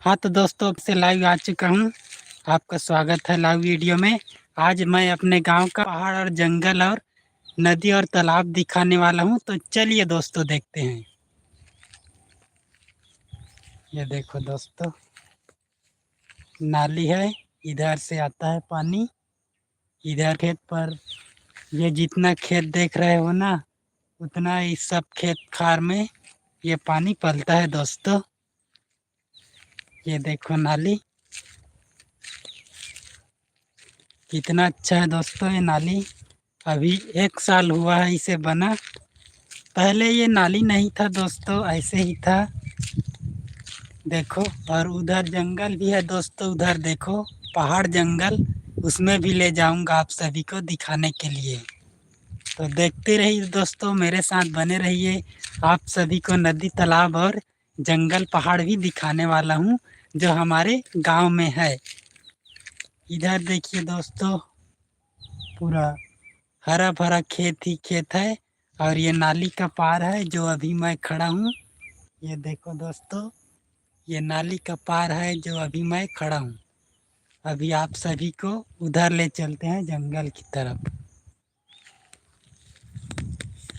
हाँ तो दोस्तों, अब से लाइव आ चुका हूँ। आपका स्वागत है लाइव वीडियो में। आज मैं अपने गांव का पहाड़ और जंगल और नदी और तालाब दिखाने वाला हूँ। तो चलिए दोस्तों, देखते हैं। ये देखो दोस्तों, नाली है, इधर से आता है पानी। इधर खेत पर ये जितना खेत देख रहे हो ना, उतना ही सब खेत खार में ये पानी पलता है दोस्तों। ये देखो नाली, कितना अच्छा है दोस्तों ये नाली। अभी 1 साल हुआ है इसे बना। पहले ये नाली नहीं था दोस्तों, ऐसे ही था। देखो, और उधर जंगल भी है दोस्तों, उधर देखो पहाड़ जंगल, उसमें भी ले जाऊंगा आप सभी को दिखाने के लिए। तो देखते रहिए दोस्तों, मेरे साथ बने रहिए। आप सभी को नदी तालाब और जंगल पहाड़ भी दिखाने वाला हूँ, जो हमारे गांव में है। इधर देखिए दोस्तों, पूरा हरा भरा खेत ही खेत है। और ये नाली का पार है जो अभी मैं खड़ा हूँ। ये देखो दोस्तों, ये नाली का पार है जो अभी मैं खड़ा हूँ। अभी आप सभी को उधर ले चलते हैं जंगल की तरफ।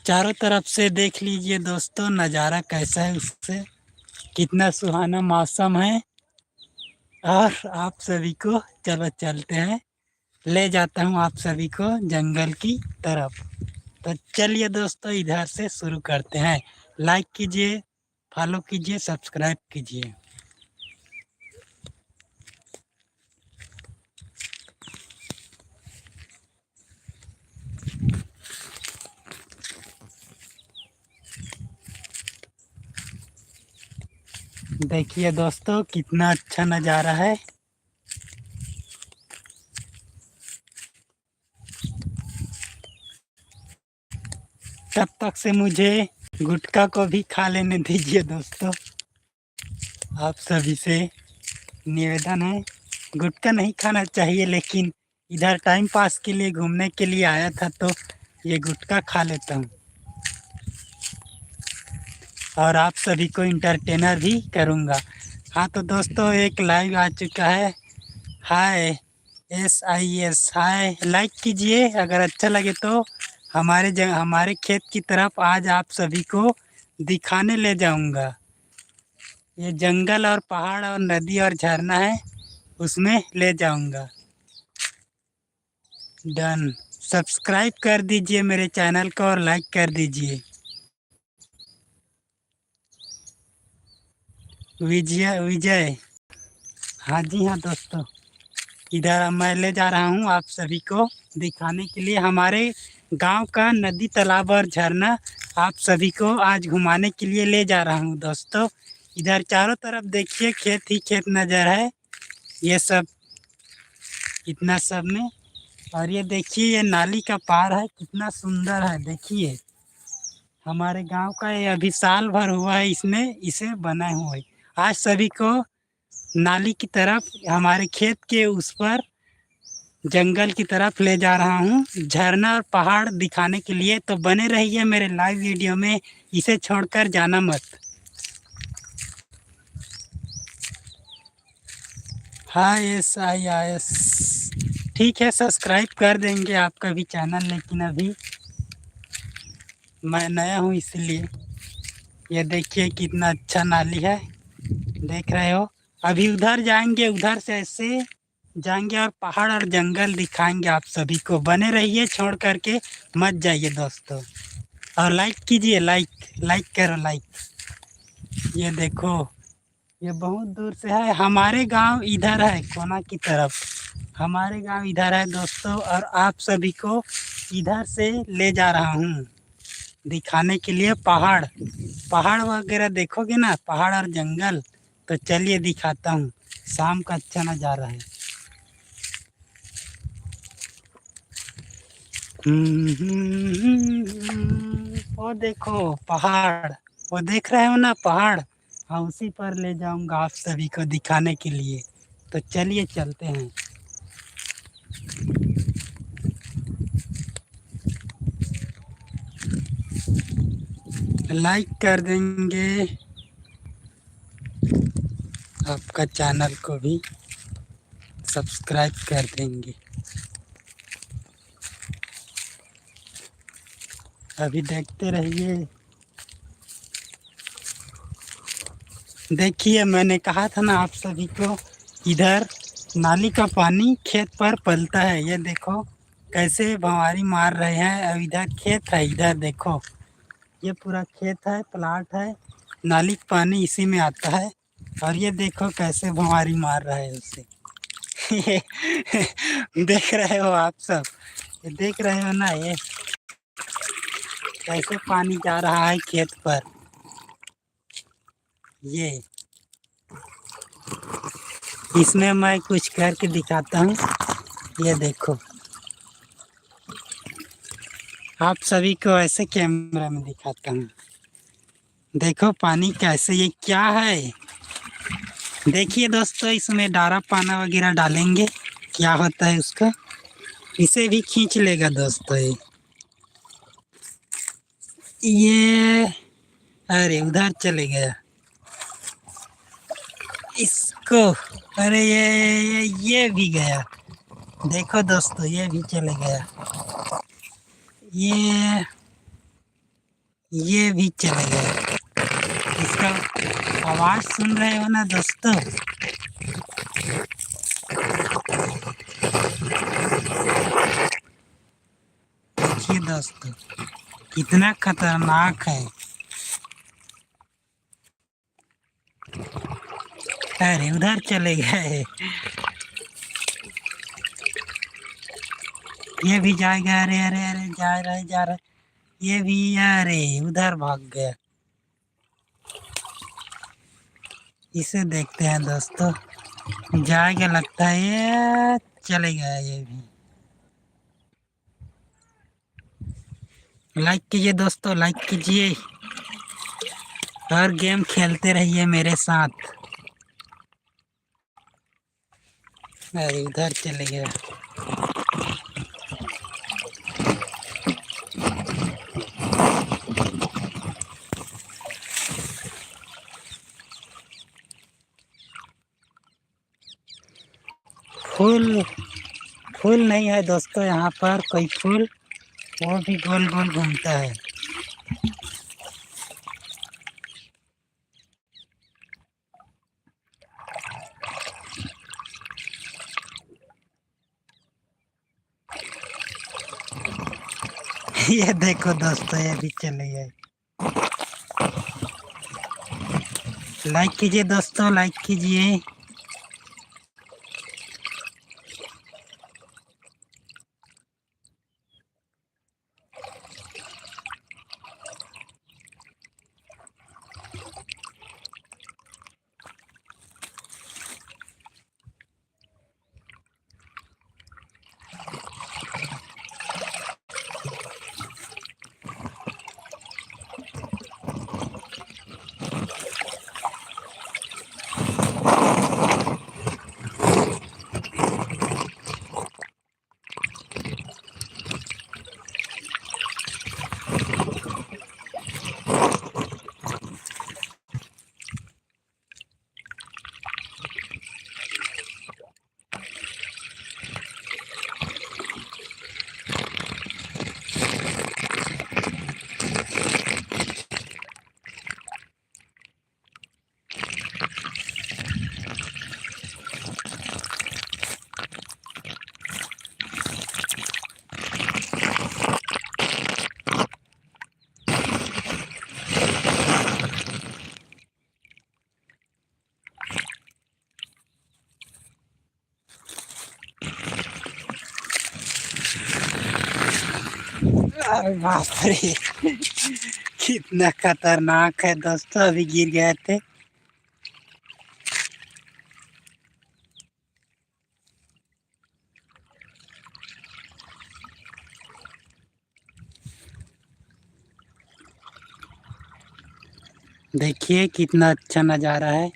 चारों तरफ से देख लीजिए दोस्तों, नज़ारा कैसा है उससे। कितना सुहाना मौसम है। और आप सभी को चलो चलते हैं, ले जाता हूँ आप सभी को जंगल की तरफ। तो चलिए दोस्तों, इधर से शुरू करते हैं। लाइक कीजिए, फॉलो कीजिए, सब्सक्राइब कीजिए। देखिए दोस्तों, कितना अच्छा नज़ारा है। तब तक से मुझे गुटखा को भी खा लेने दीजिए दोस्तों। आप सभी से निवेदन है, गुटखा नहीं खाना चाहिए, लेकिन इधर टाइम पास के लिए घूमने के लिए आया था तो ये गुटखा खा लेता हूँ। और आप सभी को इंटरटेनर भी करूँगा। हाँ तो दोस्तों, एक लाइव आ चुका है। हाय SIS, हाय, लाइक कीजिए अगर अच्छा लगे तो। हमारे खेत की तरफ आज आप सभी को दिखाने ले जाऊंगा। ये जंगल और पहाड़ और नदी और झरना है, उसमें ले जाऊंगा। डन। सब्सक्राइब कर दीजिए मेरे चैनल को और लाइक कर दीजिए। विजय विजय, हाँ जी हाँ दोस्तों, इधर मैं ले जा रहा हूँ आप सभी को दिखाने के लिए हमारे गांव का नदी तालाब और झरना। आप सभी को आज घुमाने के लिए ले जा रहा हूँ दोस्तों। इधर चारों तरफ देखिए खेत ही खेत नज़र है, ये सब इतना सब में। और ये देखिए, ये नाली का पार है, कितना सुंदर है। देखिए, हमारे गांव का ये अभी साल भर हुआ है इसमें इसे बनाए हुए। आज सभी को नाली की तरफ, हमारे खेत के उस पर जंगल की तरफ ले जा रहा हूँ, झरना और पहाड़ दिखाने के लिए। तो बने रहिए मेरे लाइव वीडियो में, इसे छोड़कर जाना मत। हाय SIS, ठीक है, सब्सक्राइब कर देंगे आपका भी चैनल, लेकिन अभी मैं नया हूँ इसलिए। ये देखिए कितना अच्छा नाली है, देख रहे हो। अभी उधर जाएंगे, उधर से ऐसे जाएंगे और पहाड़ और जंगल दिखाएंगे आप सभी को। बने रहिए, छोड़ करके मत जाइए दोस्तों। और लाइक कीजिए, लाइक लाइक करो, लाइक। ये देखो, ये बहुत दूर से है। हमारे गांव इधर है, कोना की तरफ हमारे गांव इधर है दोस्तों। और आप सभी को इधर से ले जा रहा हूँ दिखाने के लिए। पहाड़ पहाड़ वगैरह देखोगे ना, पहाड़ और जंगल। तो चलिए दिखाता हूँ, शाम का अच्छा नज़ारा है। वो देखो पहाड़, वो देख रहे हो ना पहाड़। हाँ, उसी पर ले जाऊंगा आप सभी को दिखाने के लिए। तो चलिए चलते हैं। लाइक कर देंगे। आपका चैनल को भी सब्सक्राइब कर देंगे। अभी देखते रहिए। देखिए, मैंने कहा था ना आप सभी को, इधर नाली का पानी खेत पर पलता है। ये देखो कैसे भंवारी मार रहे हैं। अब इधर खेत है, इधर देखो ये पूरा खेत है, प्लाट है, नाली का पानी इसी में आता है। और ये देखो कैसे भंवारी मार रहा है उसे। देख रहे हो आप सब, ये देख रहे हो ना, ये कैसे पानी जा रहा है खेत पर। ये इसमें मैं कुछ करके दिखाता हूँ। ये देखो, आप सभी को ऐसे कैमरा में दिखाता हूँ। देखो पानी कैसे, ये क्या है। देखिए दोस्तों, इसमें डारा पाना वगैरह डालेंगे, क्या होता है उसका, इसे भी खींच लेगा दोस्तों ये। अरे उधर चले गया इसको। अरे ये भी गया। देखो दोस्तों, ये भी चले गया। ये भी चले गया। इसका आवाज सुन रहे हो ना दोस्तों। देखिए दोस्तों, कितना खतरनाक है। अरे उधर चले गए। ये भी जाएगा। अरे अरे अरे, जा रहा है। ये भी, अरे उधर भाग गया। इसे देखते हैं दोस्तों, जाएगा लगता है। ये चले गया ये भी। लाइक कीजिए दोस्तों, लाइक कीजिए और गेम खेलते रहिए मेरे साथ। अरे उधर चले गया। फूल फूल नहीं है दोस्तों यहाँ पर कोई फूल, वो भी गोल गोल घूमता है। ये देखो दोस्तों, ये भी चले गए। लाइक कीजिए दोस्तों, लाइक कीजिए। अरे बाप रे, कितना खतरनाक है दोस्तों। अभी गिर गए थे। देखिए कितना अच्छा नज़ारा है।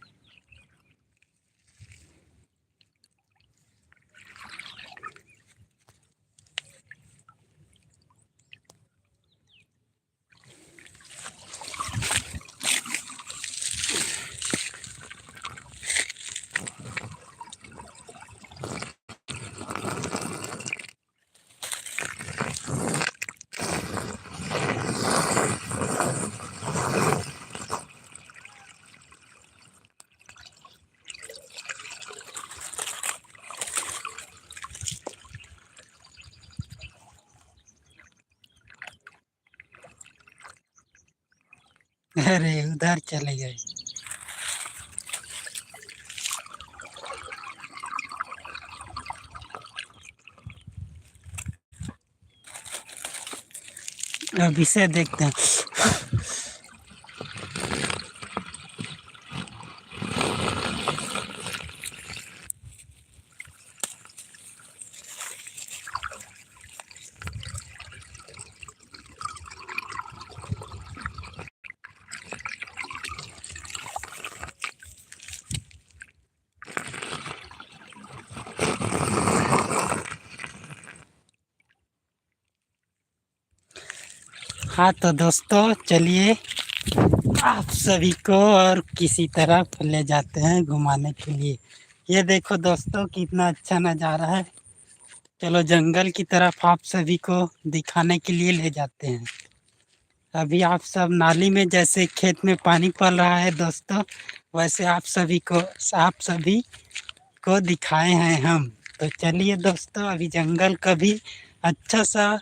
अरे उधर चले गए। अब इसे देखते हैं। हाँ तो दोस्तों चलिए आप सभी को और किसी तरफ ले जाते हैं घुमाने के लिए। ये देखो दोस्तों कितना अच्छा नज़ारा है। चलो जंगल की तरफ आप सभी को दिखाने के लिए ले जाते हैं। अभी आप सब नाली में जैसे खेत में पानी पड़ रहा है दोस्तों, वैसे आप सभी को दिखाए हैं हम। तो चलिए दोस्तों अभी जंगल का भी अच्छा सा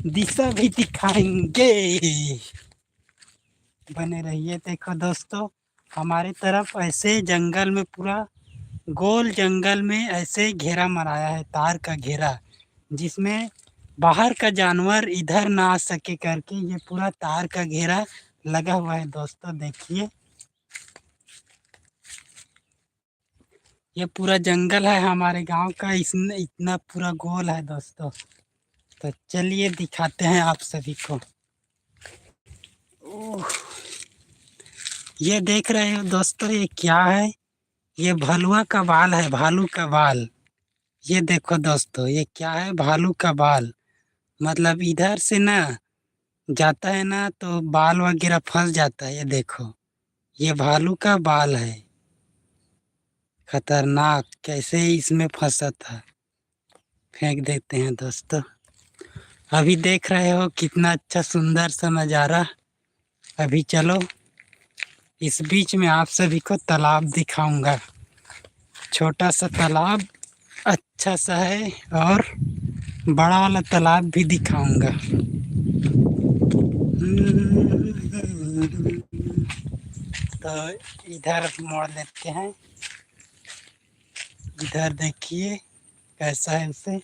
दिशा भी दिखाएंगे। बने रहिए। देखो दोस्तों हमारे तरफ ऐसे जंगल में पूरा गोल जंगल में ऐसे घेरा मराया है, तार का घेरा, जिसमें बाहर का जानवर इधर ना आ सके करके ये पूरा तार का घेरा लगा हुआ है दोस्तों। देखिए ये पूरा जंगल है हमारे गांव का, इसमें इतना पूरा गोल है दोस्तों। तो चलिए दिखाते हैं आप सभी को। ओह, ये देख रहे हो दोस्तों ये क्या है? ये भालुआ का बाल है, भालू का बाल। ये देखो दोस्तों ये क्या है? भालू का बाल। मतलब इधर से ना जाता है ना तो बाल वगैरह फंस जाता है। ये देखो ये भालू का बाल है। खतरनाक, कैसे इसमें फंसा था। फेंक देते हैं दोस्तों। अभी देख रहे हो कितना अच्छा सुंदर सा नज़ारा। अभी चलो इस बीच में आप सभी को तालाब दिखाऊंगा। छोटा सा तालाब अच्छा सा है और बड़ा वाला तालाब भी दिखाऊंगा। तो इधर मोड़ लेते हैं। इधर देखिए कैसा है उसे।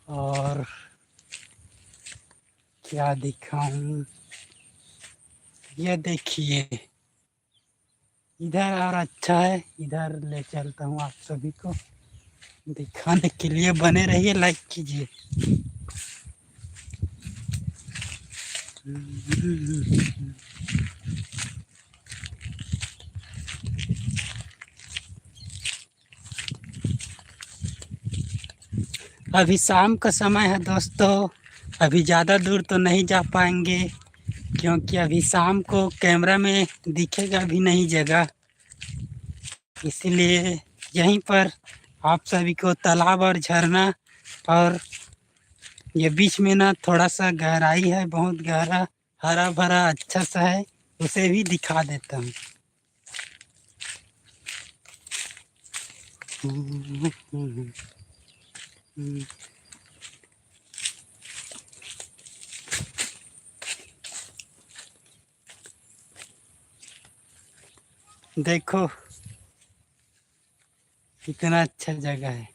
और क्या दिखाऊं, ये देखिए इधर और अच्छा है। इधर ले चलता हूँ आप सभी को दिखाने के लिए। बने रहिए, लाइक कीजिए। अभी शाम का समय है दोस्तों। अभी ज़्यादा दूर तो नहीं जा पाएंगे क्योंकि अभी शाम को कैमरा में दिखेगा भी नहीं जगह, इसीलिए यहीं पर आप सभी को तालाब और झरना और ये बीच में ना थोड़ा सा गहराई है, बहुत गहरा, हरा भरा अच्छा सा है, उसे भी दिखा देता हूँ। देखो कितना अच्छा जगह है।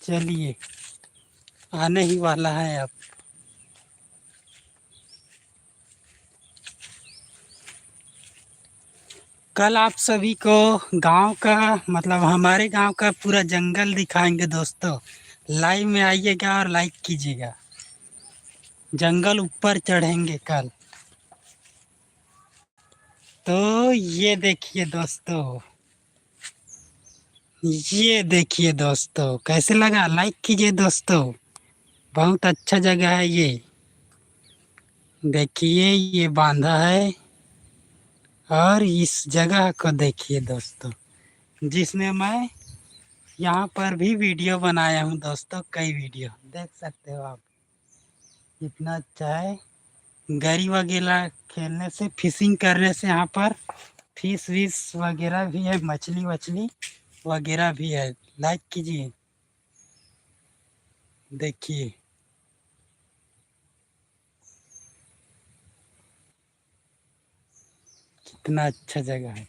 चलिए आने ही वाला है अब। कल आप सभी को गांव का मतलब हमारे गांव का पूरा जंगल दिखाएंगे दोस्तों। लाइव में आइएगा और लाइक कीजिएगा। जंगल ऊपर चढ़ेंगे कल। तो ये देखिए दोस्तों, ये देखिए दोस्तों कैसे लगा, लाइक कीजिए दोस्तों। बहुत अच्छा जगह है ये। देखिए ये बांधा है और इस जगह को देखिए दोस्तों, जिसमें मैं यहाँ पर भी वीडियो बनाया हूँ दोस्तों। कई वीडियो देख सकते हो आप। इतना अच्छा है। गरी वगैरह खेलने से, फिशिंग करने से यहाँ पर फिश विश वगैरह भी है, मछली वछली वगैरह भी है। लाइक कीजिए। देखिए कितना अच्छा जगह है।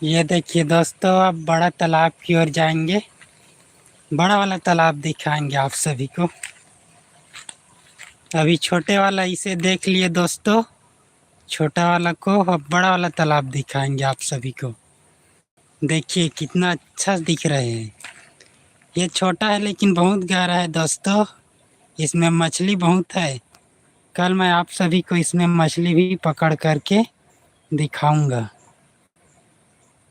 ये देखिए दोस्तों, अब बड़ा तालाब की ओर जाएंगे। बड़ा वाला तालाब दिखाएंगे आप सभी को। अभी छोटे वाला इसे देख लिए दोस्तों, छोटा वाला को अब बड़ा वाला तालाब दिखाएंगे आप सभी को। देखिए कितना अच्छा दिख रहे हैं। ये छोटा है लेकिन बहुत गहरा है दोस्तों, इसमें मछली बहुत है। कल मैं आप सभी को इसमें मछली भी पकड़ करके दिखाऊंगा।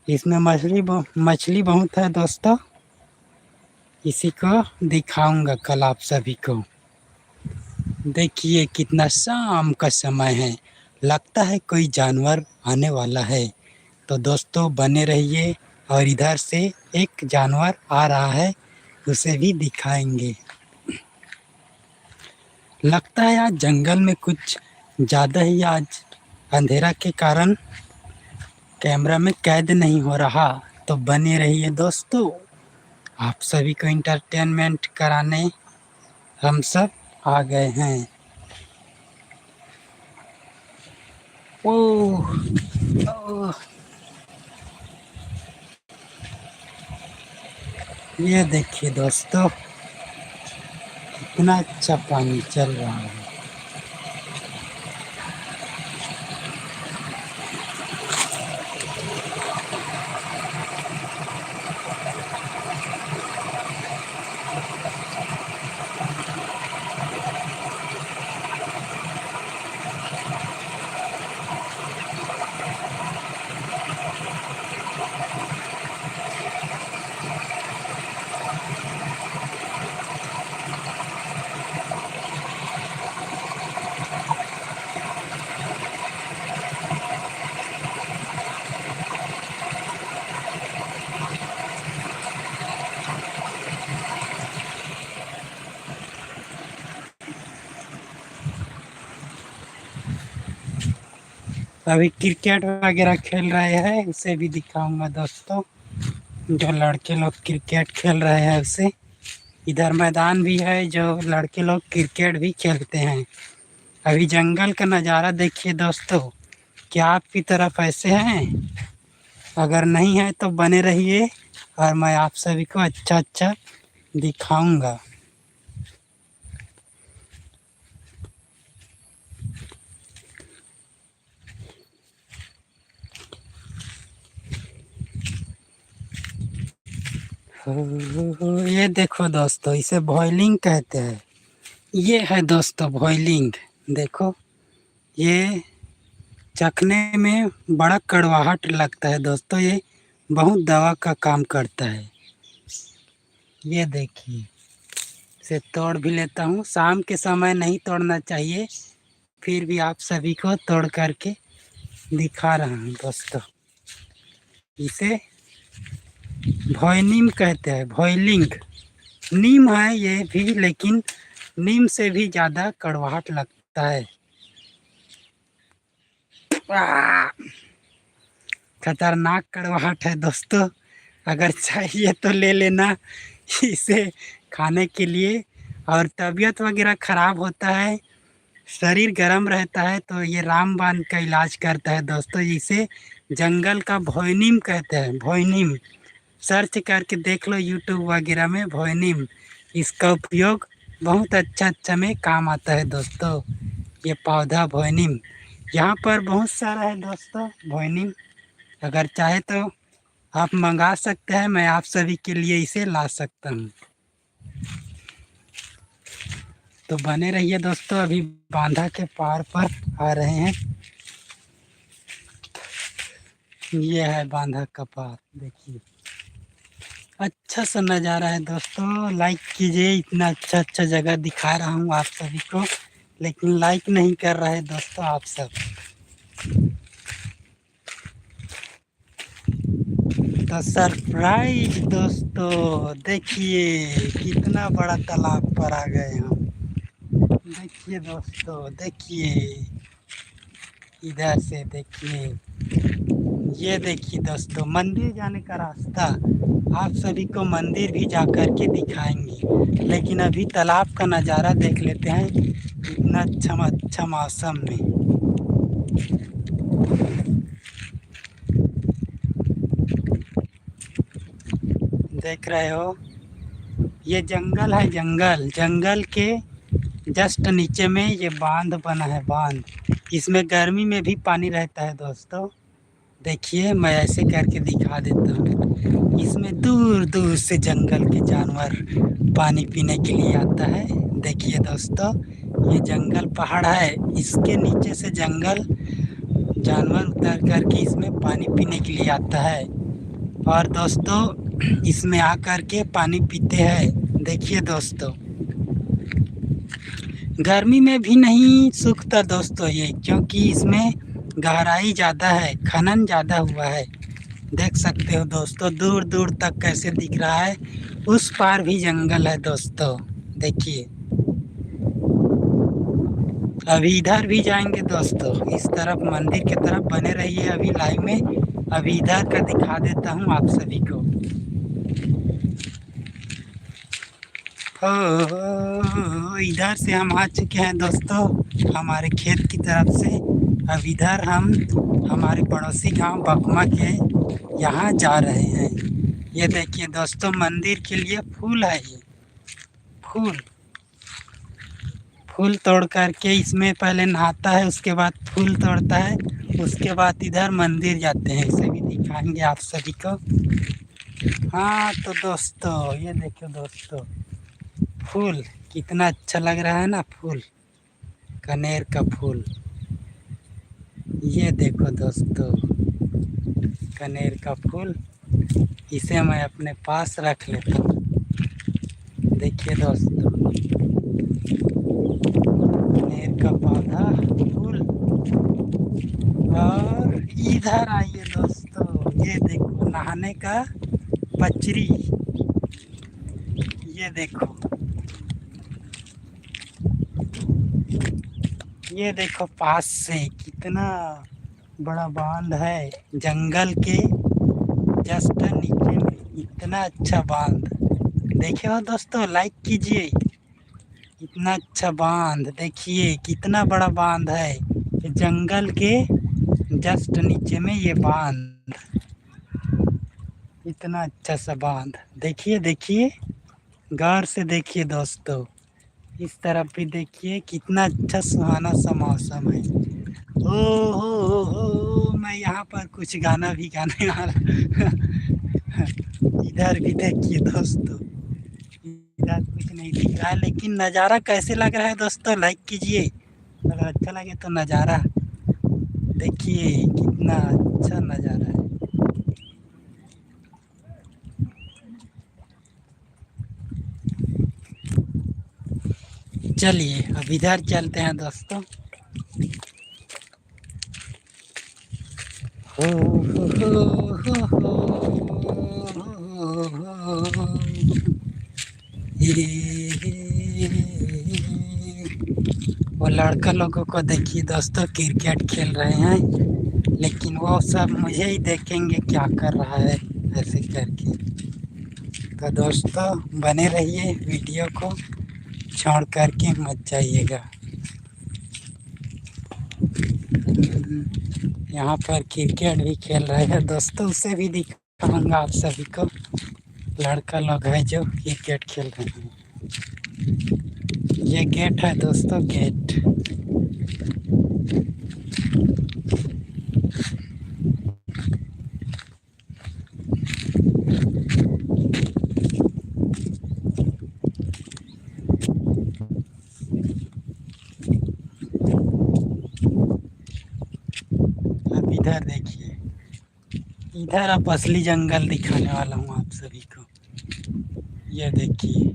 इसमें मछली बहुत है दोस्तों, इसी को दिखाऊंगा कल आप सभी को। देखिए कितना शाम का समय है, लगता है कोई जानवर आने वाला है। तो दोस्तों बने रहिए, और इधर से एक जानवर आ रहा है, उसे भी दिखाएंगे। लगता है आज जंगल में कुछ ज़्यादा ही आज अंधेरा के कारण कैमरा में कैद नहीं हो रहा। तो बने रहिए दोस्तों, आप सभी को इंटरटेनमेंट कराने हम सब आ गए हैं। ओह ओह, ये देखिए दोस्तों, कितना अच्छा पानी चल रहा है। अभी क्रिकेट वगैरह खेल रहे हैं, उसे भी दिखाऊंगा दोस्तों। जो लड़के लोग क्रिकेट खेल रहे हैं उसे। इधर मैदान भी है, जो लड़के लोग क्रिकेट भी खेलते हैं। अभी जंगल का नज़ारा देखिए दोस्तों, क्या आपकी तरफ ऐसे हैं? अगर नहीं है तो बने रहिए, और मैं आप सभी को अच्छा अच्छा दिखाऊंगा। ये देखो दोस्तों, इसे बॉइलिंग कहते हैं। ये है दोस्तों बॉइलिंग। देखो, ये चखने में बड़ा कड़वाहट लगता है दोस्तों, ये बहुत दवा का काम करता है। ये देखिए, इसे तोड़ भी लेता हूँ। शाम के समय नहीं तोड़ना चाहिए, फिर भी आप सभी को तोड़ करके दिखा रहा हूँ दोस्तों। इसे भोयनीम कहते हैं, भोयलिंग। नीम है ये भी, लेकिन नीम से भी ज़्यादा कड़वाहट लगता है। खतरनाक कड़वाहट है दोस्तों, अगर चाहिए तो ले लेना इसे खाने के लिए। और तबीयत वगैरह ख़राब होता है, शरीर गर्म रहता है, तो ये रामबाण का इलाज करता है दोस्तों। इसे जंगल का भोयनीम कहते हैं, भोयनीम। सर्च करके देख लो यूट्यूब वगैरह में, भोयनीम। इसका उपयोग बहुत अच्छा में काम आता है दोस्तों, ये पौधा भोयनीम। यहाँ पर बहुत सारा है दोस्तों भोयनीम, अगर चाहे तो आप मंगा सकते हैं, मैं आप सभी के लिए इसे ला सकता हूँ। तो बने रहिए दोस्तों, अभी बांधा के पार पर आ रहे हैं। ये है बांधा का पार, देखिए अच्छा सा नज़ारा है दोस्तों। लाइक कीजिए, इतना अच्छा जगह दिखा रहा हूँ आप सभी को, लेकिन लाइक नहीं कर रहे दोस्तों आप सब। तो सरप्राइज दोस्तों, देखिए कितना बड़ा तालाब पर आ गए हम। देखिए दोस्तों, देखिए इधर से देखिए, ये देखिए दोस्तों मंदिर जाने का रास्ता। आप सभी को मंदिर भी जा कर के दिखाएंगे, लेकिन अभी तालाब का नज़ारा देख लेते हैं इतना अच्छा मौसम में। देख रहे हो, ये जंगल है, जंगल के जस्ट नीचे में ये बांध बना है, बांध। इसमें गर्मी में भी पानी रहता है दोस्तों। देखिए मैं ऐसे करके दिखा देता हूँ, इसमें दूर दूर से जंगल के जानवर पानी पीने के लिए आता है। देखिए दोस्तों, ये जंगल पहाड़ है, इसके नीचे से जंगल जानवर उतर करके इसमें पानी पीने के लिए आता है। और दोस्तों इसमें आकर के पानी पीते हैं। देखिए दोस्तों, गर्मी में भी नहीं सूखता दोस्तों ये, क्योंकि इसमें गहराई ज़्यादा है, खनन ज़्यादा हुआ है। देख सकते हो दोस्तों, दूर दूर तक कैसे दिख रहा है, उस पार भी जंगल है दोस्तों। देखिए अभी इधर भी जाएंगे दोस्तों, इस तरफ मंदिर की तरफ बने रहिए अभी लाइव में। अभी इधर का दिखा देता हूँ आप सभी को। इधर से हम आ चुके हैं दोस्तों हमारे खेत की तरफ से। अब इधर हम हमारे पड़ोसी गांव बकमा के यहाँ जा रहे हैं। ये देखिए दोस्तों, मंदिर के लिए फूल है, ये फूल तोड़ करके इसमें पहले नहाता है, उसके बाद फूल तोड़ता है, उसके बाद इधर मंदिर जाते हैं। इसे भी दिखाएंगे आप सभी को। हाँ तो दोस्तों ये देखो दोस्तों, फूल कितना अच्छा लग रहा है ना, फूल कनेर का फूल। ये देखो दोस्तों कनेर का फूल, इसे मैं अपने पास रख लेता हूँ। देखिए दोस्तों, कनेर का पौधा, फूल। और इधर आइए दोस्तों, ये देखो नहाने का पचरी। ये देखो, ये देखो पास से कितना बड़ा बांध है, जंगल के जस्ट नीचे में इतना अच्छा बांध। देखे हो दोस्तों, लाइक कीजिए, इतना अच्छा बांध। देखिए कितना बड़ा बांध है, जंगल के जस्ट नीचे में ये बांध, इतना अच्छा सा बांध। देखिए देखिए गौर से देखिए दोस्तों, इस तरफ भी देखिए कितना अच्छा सुहाना सा मौसम है। हो मैं यहाँ पर कुछ गाना भी गाने वाला इधर भी देखिए दोस्तों, इधर कुछ नहीं दिख रहा है, लेकिन नज़ारा कैसे लग रहा है दोस्तों, लाइक कीजिए। अगर अच्छा लगे तो नज़ारा देखिए, कितना अच्छा नज़ारा है। चलिए अब इधर चलते हैं दोस्तों। हो हो वो लड़का लोगों को देखिए दोस्तों क्रिकेट खेल रहे हैं, लेकिन वो सब मुझे ही देखेंगे क्या कर रहा है ऐसे करके। तो दोस्तों बने रहिए, वीडियो को छोड़ करके मत जाइएगा। यहाँ पर क्रिकेट भी खेल रहे हैं दोस्तों, उसे भी दिखाऊंगा आप सभी को। लड़का लोग है जो क्रिकेट खेल रहे हैं। ये गेट है दोस्तों, गेट। अब इधर देखिए, इधर आप असली जंगल दिखाने वाला हूँ आप सभी को। ये देखिए,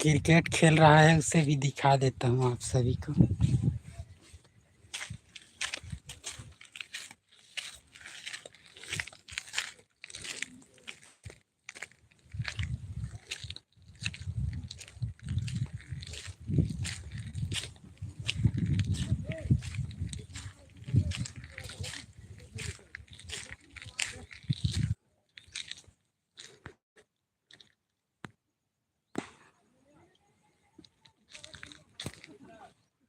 क्रिकेट खेल रहा है, उसे भी दिखा देता हूँ आप सभी को।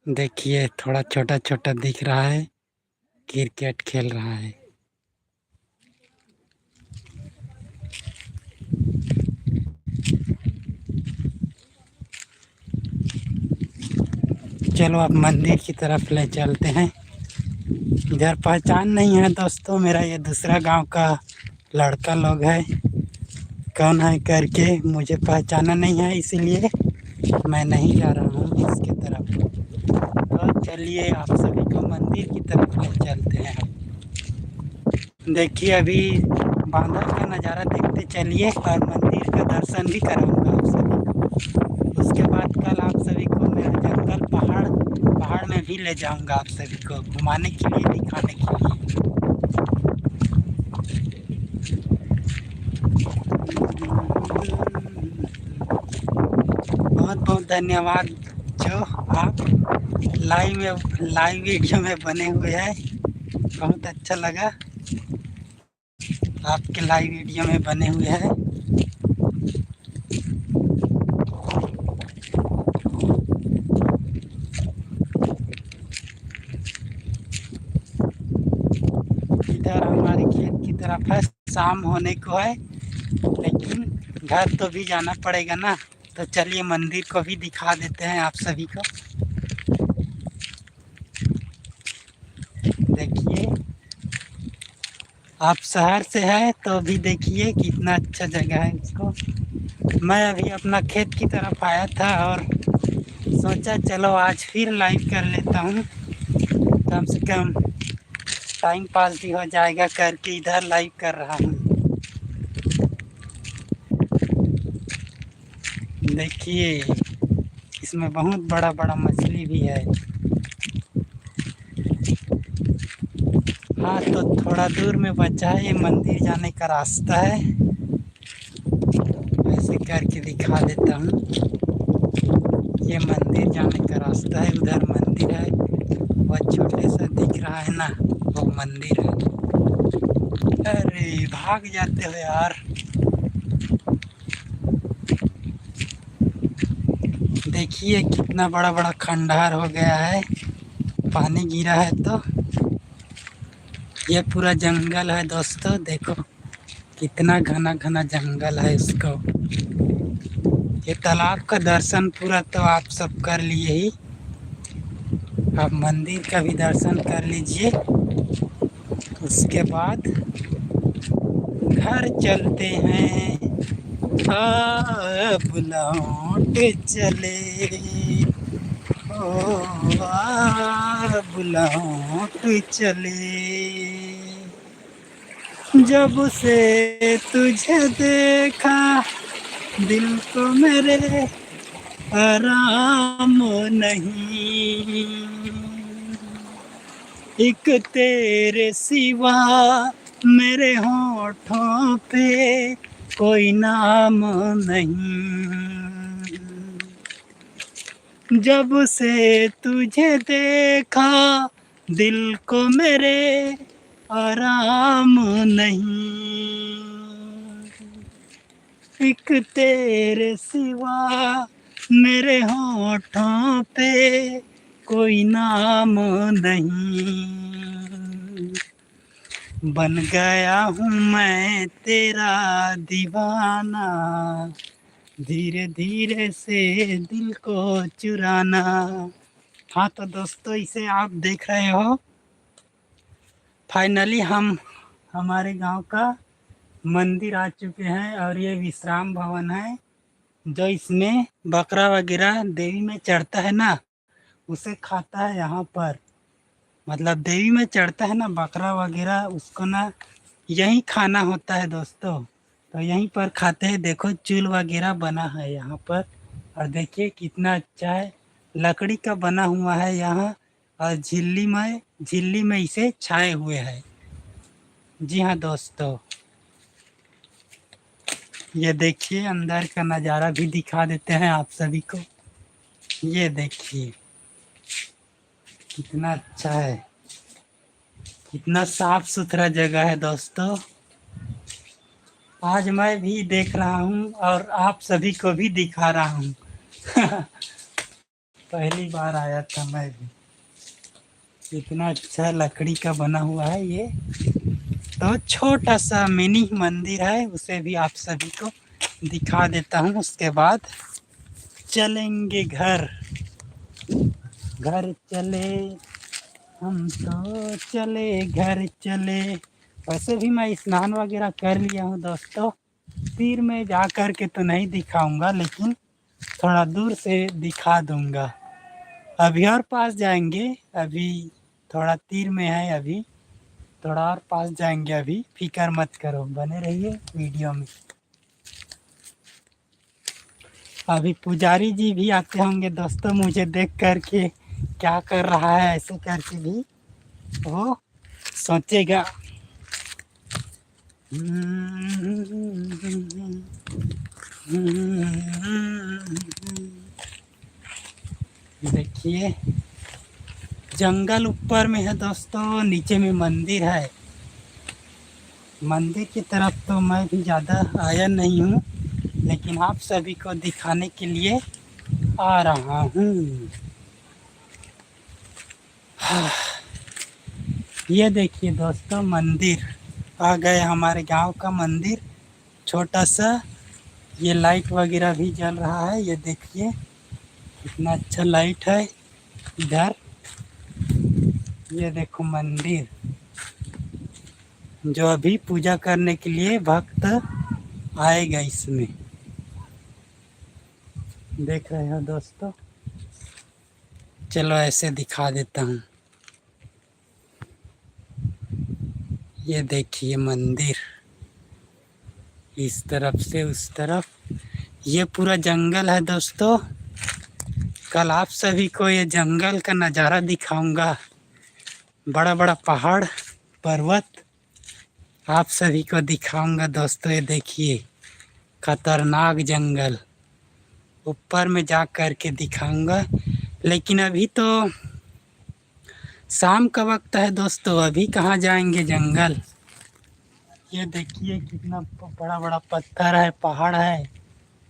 देखिए थोड़ा छोटा छोटा दिख रहा है, क्रिकेट खेल रहा है। चलो अब मंदिर की तरफ ले चलते हैं। इधर पहचान नहीं है दोस्तों, मेरा ये दूसरा गांव का लड़का लोग है, कौन है करके मुझे पहचाना नहीं है, इसीलिए मैं नहीं जा रहा हूँ इसके तरफ। तो चलिए आप सभी को मंदिर की तरफ ले चलते हैं। देखिए अभी बांधर का नज़ारा देखते चलिए और मंदिर का दर्शन भी कराऊंगा आप सभी को। उसके बाद कल आप सभी को मेरा जंगल पहाड़ में भी ले जाऊंगा आप सभी को घुमाने के लिए, दिखाने के लिए। बहुत बहुत धन्यवाद जो आप लाइव वीडियो में बने हुए हैं। बहुत अच्छा लगा आपके लाइव वीडियो में बने हुए हैं। इधर हमारे खेत की तरफ है, शाम होने को है, लेकिन घर तो भी जाना पड़ेगा ना। तो चलिए मंदिर को भी दिखा देते हैं आप सभी को। देखिए आप शहर से है तो भी देखिए कितना अच्छा जगह है इसको। मैं अभी अपना खेत की तरफ आया था और सोचा चलो आज फिर लाइव कर लेता हूँ, कम से कम टाइम पास भी हो जाएगा करके इधर लाइव कर रहा हूँ। देखिए इसमें बहुत बड़ा बड़ा मछली भी है। हाँ तो थोड़ा दूर में बचा है, ये मंदिर जाने का रास्ता है, ऐसे करके दिखा देता हूँ। ये मंदिर जाने का रास्ता है, उधर मंदिर है, वो छोटे सा दिख रहा है ना, वो मंदिर है। अरे भाग जाते हो यार। देखिए कितना बड़ा बड़ा खंडहर हो गया है, पानी गिरा है तो। ये पूरा जंगल है दोस्तों, देखो कितना घना घना जंगल है इसको। ये तालाब का दर्शन पूरा तो आप सब कर लिए ही, अब मंदिर का भी दर्शन कर लीजिए। उसके बाद घर चलते हैं, अब लौट चले ओ सब लौट चले, जब से तुझे देखा दिल को मेरे आराम नहीं, एक तेरे सिवा मेरे होठों पे कोई नाम नहीं, जब से तुझे देखा दिल को मेरे आराम नहीं, एक तेरे सिवा मेरे होठों पे कोई नाम नहीं, बन गया हूँ मैं तेरा दीवाना, धीरे धीरे से दिल को चुराना। हाँ तो दोस्तों, इसे आप देख रहे हो, फाइनली हम हमारे गांव का मंदिर आ चुके हैं और ये विश्राम भवन है, जो इसमें बकरा वगैरह देवी में चढ़ता है ना, उसे खाता है यहाँ पर। मतलब देवी में चढ़ता है ना बकरा वगैरह, उसको ना यहीं खाना होता है दोस्तों, तो यहीं पर खाते हैं। देखो चूल वगैरह बना है यहाँ पर, और देखिए कितना अच्छा है, लकड़ी का बना हुआ है यहाँ, और झिल्ली में इसे छाए हुए है। जी हाँ दोस्तों, ये देखिए अंदर का नज़ारा भी दिखा देते हैं आप सभी को। ये देखिए कितना अच्छा है, कितना साफ सुथरा जगह है दोस्तों। आज मैं भी देख रहा हूँ और आप सभी को भी दिखा रहा हूँ। पहली बार आया था मैं भी। इतना अच्छा लकड़ी का बना हुआ है ये, तो छोटा सा मिनी मंदिर है, उसे भी आप सभी को दिखा देता हूँ। उसके बाद चलेंगे घर चले, हम तो चले घर चले। वैसे भी मैं स्नान वगैरह कर लिया हूँ दोस्तों, तीर में जा कर के तो नहीं दिखाऊंगा, लेकिन थोड़ा दूर से दिखा दूंगा। अभी और पास जाएंगे, अभी थोड़ा तीर में है, अभी थोड़ा और पास जाएंगे। अभी फिक्र मत करो, बने रहिए वीडियो में। अभी पुजारी जी भी आते होंगे दोस्तों, मुझे देख कर के क्या कर रहा है ऐसे करके भी वो सोचेगा। देखिए जंगल ऊपर में है दोस्तों, नीचे में मंदिर है। मंदिर की तरफ तो मैं भी ज़्यादा आया नहीं हूँ, लेकिन आप सभी को दिखाने के लिए आ रहा हूँ। ये देखिए दोस्तों मंदिर आ गए, हमारे गांव का मंदिर छोटा सा। ये लाइट वगैरह भी जल रहा है, ये देखिए कितना अच्छा लाइट है इधर। ये देखो मंदिर, जो अभी पूजा करने के लिए भक्त आएगा इसमें। देख रहे हो दोस्तों, चलो ऐसे दिखा देता हूँ। ये देखिए मंदिर, इस तरफ से उस तरफ ये पूरा जंगल है दोस्तों। कल आप सभी को ये जंगल का नज़ारा दिखाऊंगा, बड़ा बड़ा पहाड़ पर्वत आप सभी को दिखाऊंगा दोस्तों। ये देखिए खतरनाक जंगल, ऊपर में जा कर के दिखाऊंगा, लेकिन अभी तो शाम का वक्त है दोस्तों, अभी कहाँ जाएंगे जंगल। ये देखिए कितना बड़ा बड़ा पत्थर है, पहाड़ है।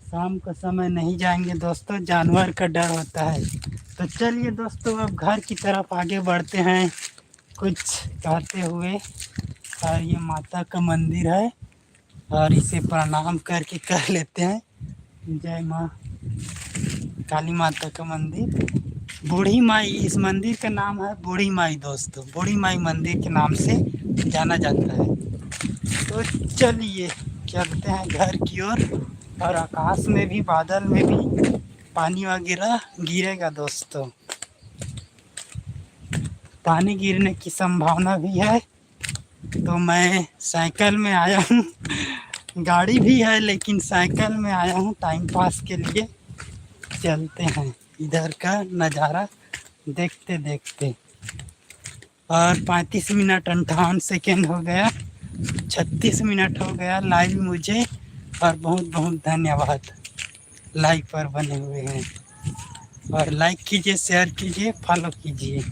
शाम का समय नहीं जाएंगे दोस्तों, जानवर का डर होता है। तो चलिए दोस्तों अब घर की तरफ आगे बढ़ते हैं कुछ कहते हुए। और ये माता का मंदिर है, और इसे प्रणाम करके कर लेते हैं। जय माँ काली माता का मंदिर, बूढ़ी माई, इस मंदिर का नाम है बूढ़ी माई दोस्तों। बूढ़ी माई मंदिर के नाम से जाना जाता है। तो चलिए चलते हैं घर की ओर। और आकाश में भी, बादल में भी पानी वगैरह गिरेगा दोस्तों। पानी गिरने की संभावना भी है, तो मैं साइकिल में आया हूँ। गाड़ी भी है लेकिन साइकिल में आया हूँ टाइम पास के लिए। चलते हैं इधर का नज़ारा देखते देखते। और 35 मिनट 58 सेकेंड हो गया, 36 मिनट हो गया लाइव मुझे। और बहुत बहुत धन्यवाद लाइव पर बने हुए हैं। और लाइक कीजिए, शेयर कीजिए, फॉलो कीजिए।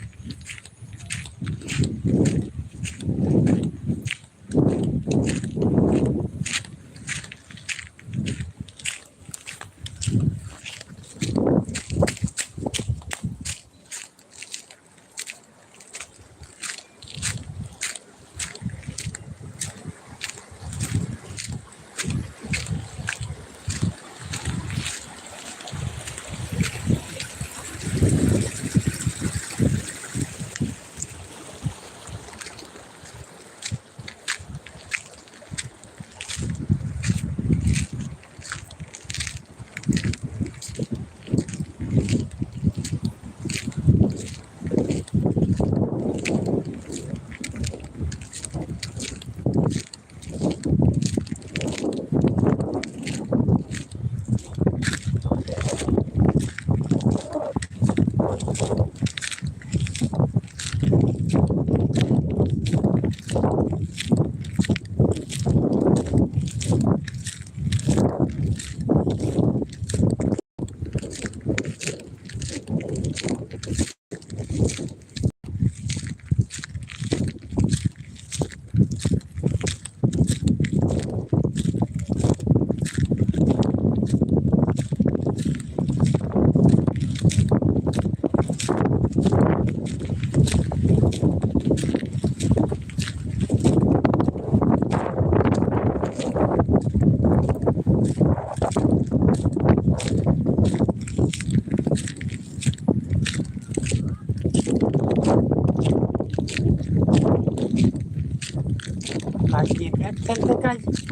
काटिए कट चलते काज।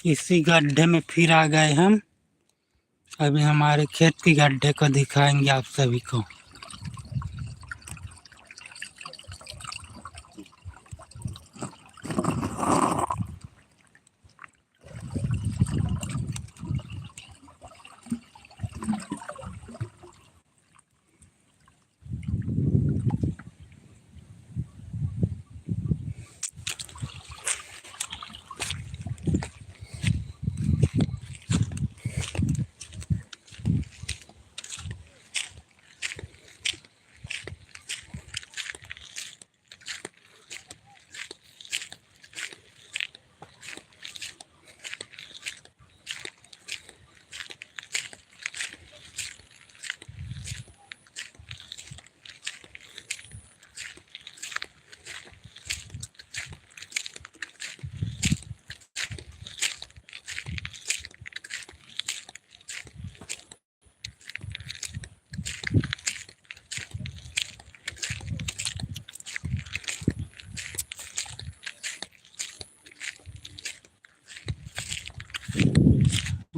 इसी गड्ढे में फिर आ गए हम। अभी हमारे खेत के गड्ढे को दिखाएंगे आप सभी को।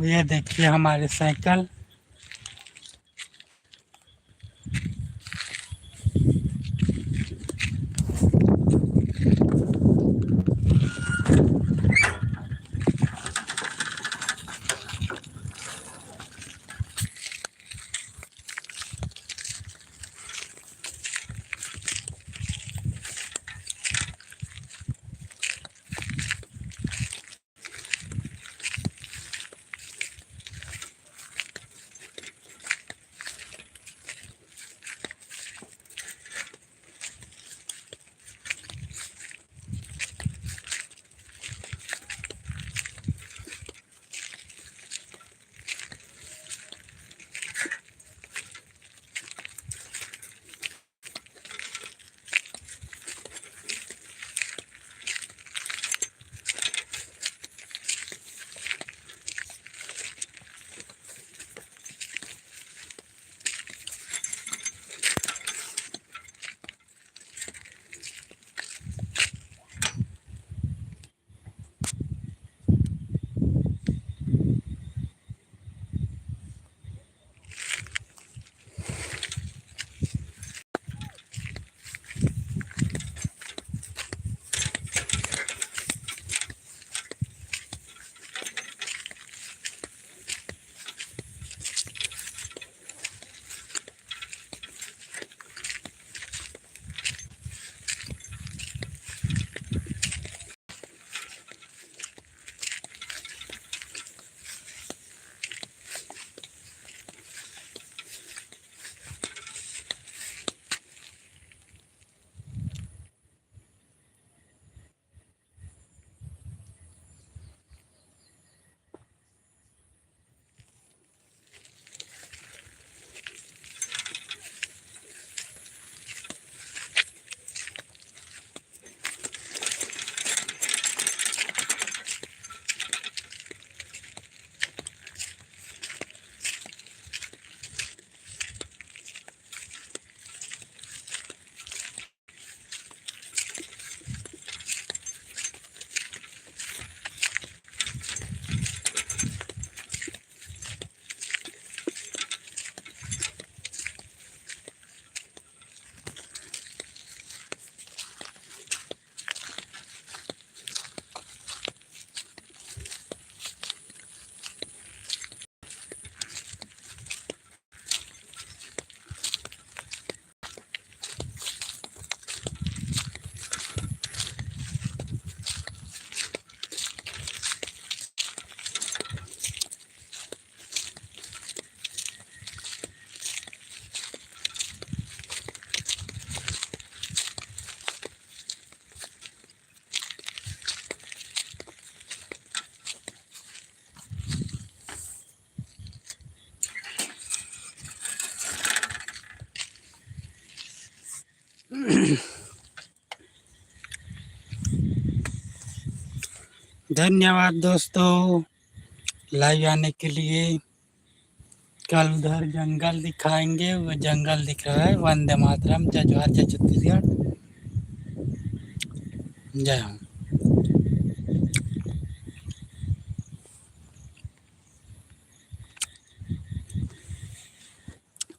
ये देखिए हमारे साइकिल। धन्यवाद दोस्तों लाइव आने के लिए। कल उधर जंगल दिखाएंगे, वो जंगल दिख रहा है। वंदे मातरम, जय जोहार, जय छत्तीसगढ़, जय हो।